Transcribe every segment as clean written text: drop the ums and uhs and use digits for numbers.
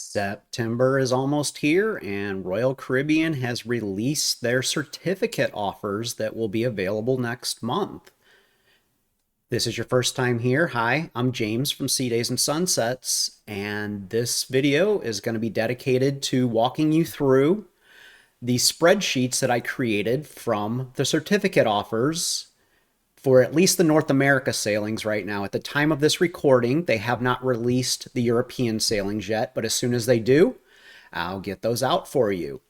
September is almost here, and Royal Caribbean has released their certificate offers that will be available next month. This is your first time here. Hi, I'm James from Sea Days and Sunsets, and this video is going to be dedicated to walking you through the spreadsheets that I created from the certificate offers for at least the North America sailings right now. At the time of this recording, they have not released the European sailings yet, but as soon as they do, I'll get those out for you.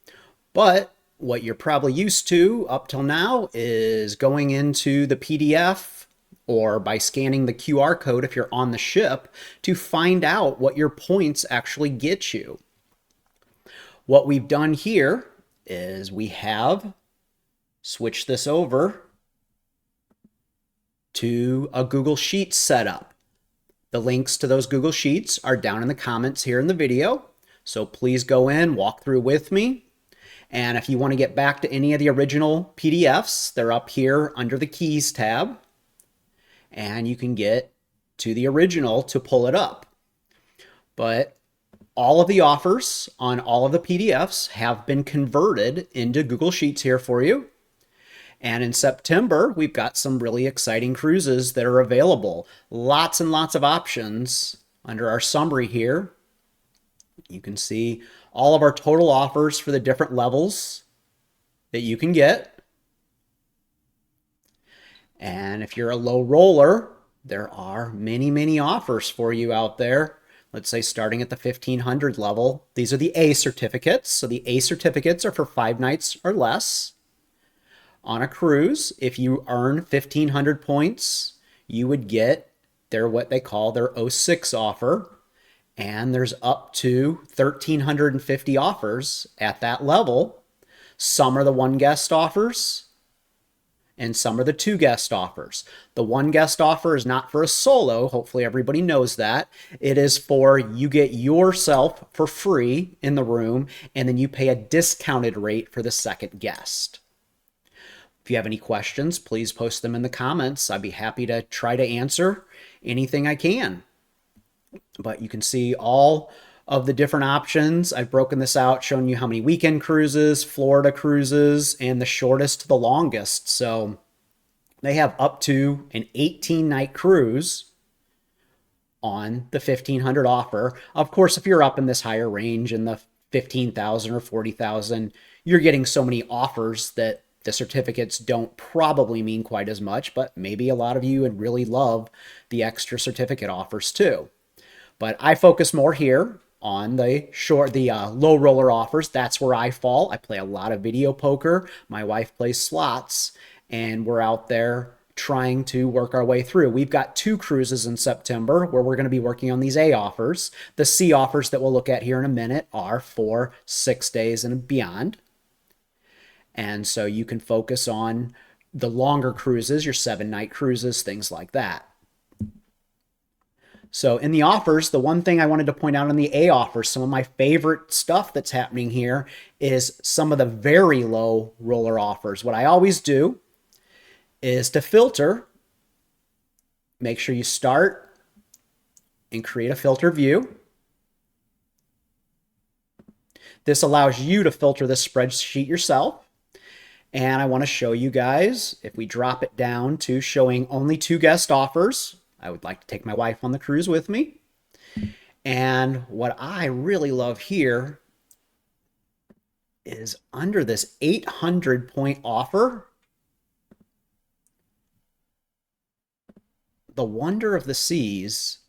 But what you're probably used to up till now is going into the PDF or by scanning the QR code if you're on the ship to find out what your points actually get you. What we've done here is we have switched this over to a Google Sheets setup. The links to those Google Sheets are down in the comments here in the video. So please go in, walk through with me. And if you want to get back to any of the original PDFs, they're up here under the Keys tab. And you can get to the original to pull it up. But all of the offers on all of the PDFs have been converted into Google Sheets here for you. And in September, we've got some really exciting cruises that are available. Lots and lots of options under our summary here. You can see all of our total offers for the different levels that you can get. And if you're a low roller, there are many, many offers for you out there. Let's say starting at the 1500 level. These are the A certificates. So the A certificates are for 5 nights or less. On a cruise, if you earn 1,500 points, you would get what they call their 06 offer. And there's up to 1,350 offers at that level. Some are the 1 guest offers, and some are the 2 guest offers. The 1 guest offer is not for a solo. Hopefully everybody knows that. It is for you get yourself for free in the room, and then you pay a discounted rate for the 2nd guest. If you have any questions, please post them in the comments. I'd be happy to try to answer anything I can. But you can see all of the different options. I've broken this out, showing you how many weekend cruises, Florida cruises, and the shortest to the longest. So they have up to an 18-night cruise on the 1,500 offer. Of course, if you're up in this higher range in the 15,000 or 40,000, you're getting so many offers that the certificates don't probably mean quite as much, but maybe a lot of you would really love the extra certificate offers too. But I focus more here on the low roller offers. That's where I fall. I play a lot of video poker. My wife plays slots, and we're out there trying to work our way through. We've got 2 cruises in September where we're going to be working on these A offers. The C offers that we'll look at here in a minute are for 6 days and beyond. And so you can focus on the longer cruises, your 7-night cruises, things like that. So in the offers, the one thing I wanted to point out on the A offers, some of my favorite stuff that's happening here is some of the very low roller offers. What I always do is to filter, make sure you start and create a filter view. This allows you to filter this spreadsheet yourself. And I want to show you guys, if we drop it down to showing only 2 guest offers, I would like to take my wife on the cruise with me. And what I really love here is under this 800-point offer, the Wonder of the Seas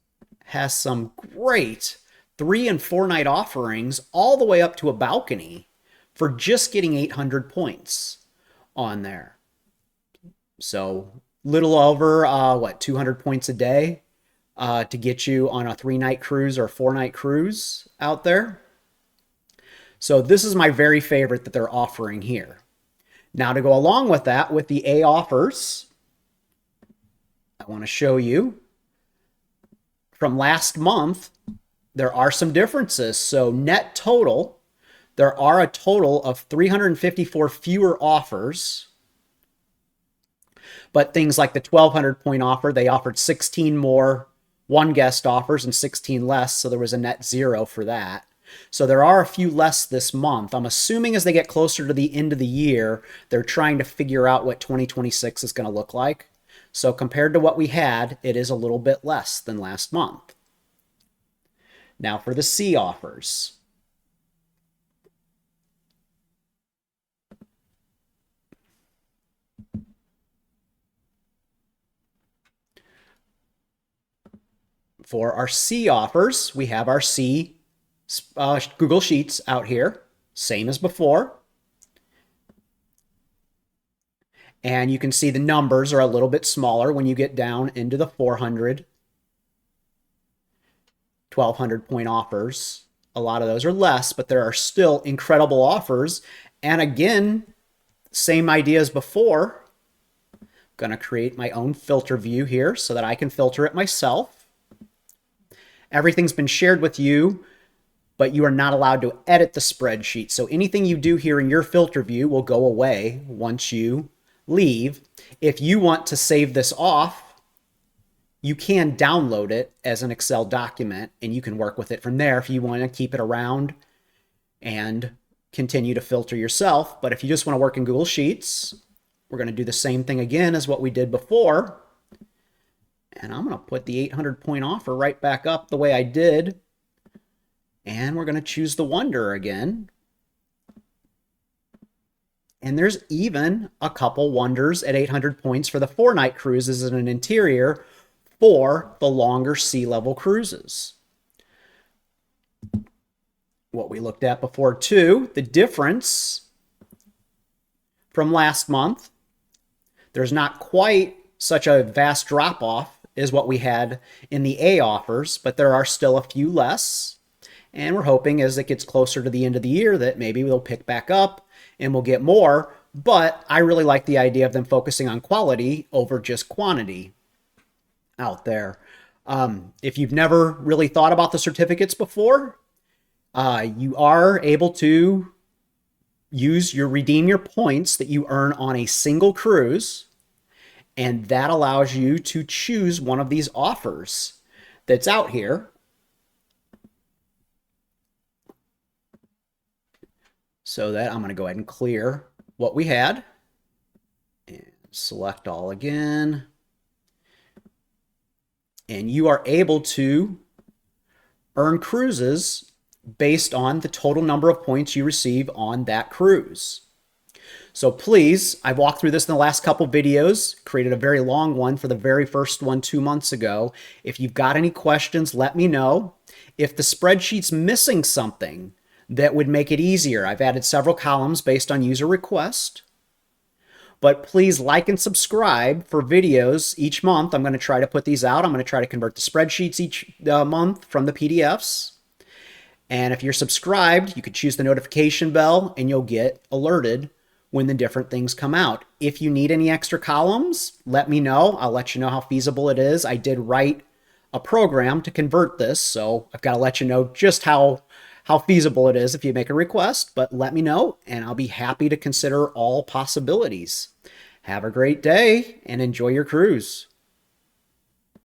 has some great 3- and 4-night offerings all the way up to a balcony for just getting 800 points on there. So little over 200 points a day to get you on a 3-night cruise or a 4-night cruise out there. So this is my very favorite that they're offering here. Now to go along with that, with the A offers, I want to show you from last month, there are some differences. So net total, there are a total of 354 fewer offers. But things like the 1,200 point offer, they offered 16 more 1 guest offers and 16 less. So there was a net 0 for that. So there are a few less this month. I'm assuming as they get closer to the end of the year, they're trying to figure out what 2026 is going to look like. So compared to what we had, it is a little bit less than last month. Now for the C offers. For our C offers, we have our C Google Sheets out here, same as before. And you can see the numbers are a little bit smaller when you get down into the 400, 1,200 point offers. A lot of those are less, but there are still incredible offers. And again, same idea as before. I'm going to create my own filter view here so that I can filter it myself. Everything's been shared with you, but you are not allowed to edit the spreadsheet. So anything you do here in your filter view will go away once you leave. If you want to save this off, you can download it as an Excel document and you can work with it from there if you want to keep it around and continue to filter yourself. But if you just want to work in Google Sheets, we're going to do the same thing again as what we did before. And I'm going to put the 800 point offer right back up the way I did. And we're going to choose the Wonder again. And there's even a couple Wonders at 800 points for the 4-night cruises in an interior for the longer sea level cruises. What we looked at before too, the difference from last month, there's not quite such a vast drop off as what we had in the A offers, but there are still a few less. And we're hoping as it gets closer to the end of the year that maybe we'll pick back up and we'll get more. But I really like the idea of them focusing on quality over just quantity out there. If you've never really thought about the certificates before, you are able to redeem your points that you earn on a single cruise. And that allows you to choose one of these offers that's out here. So that I'm going to go ahead and clear what we had and select all again. And you are able to earn cruises based on the total number of points you receive on that cruise. So please, I've walked through this in the last couple videos, created a very long one for the very first one 2 months ago. If you've got any questions, let me know. If the spreadsheet's missing something that would make it easier, I've added several columns based on user request. But please like and subscribe for videos each month. I'm going to try to put these out. I'm going to try to convert the spreadsheets each month from the PDFs. And if you're subscribed, you could choose the notification bell and you'll get alerted when the different things come out. If you need any extra columns, let me know. I'll let you know how feasible it is. I did write a program to convert this, so I've got to let you know just how feasible it is if you make a request, but let me know and I'll be happy to consider all possibilities. Have a great day and enjoy your cruise.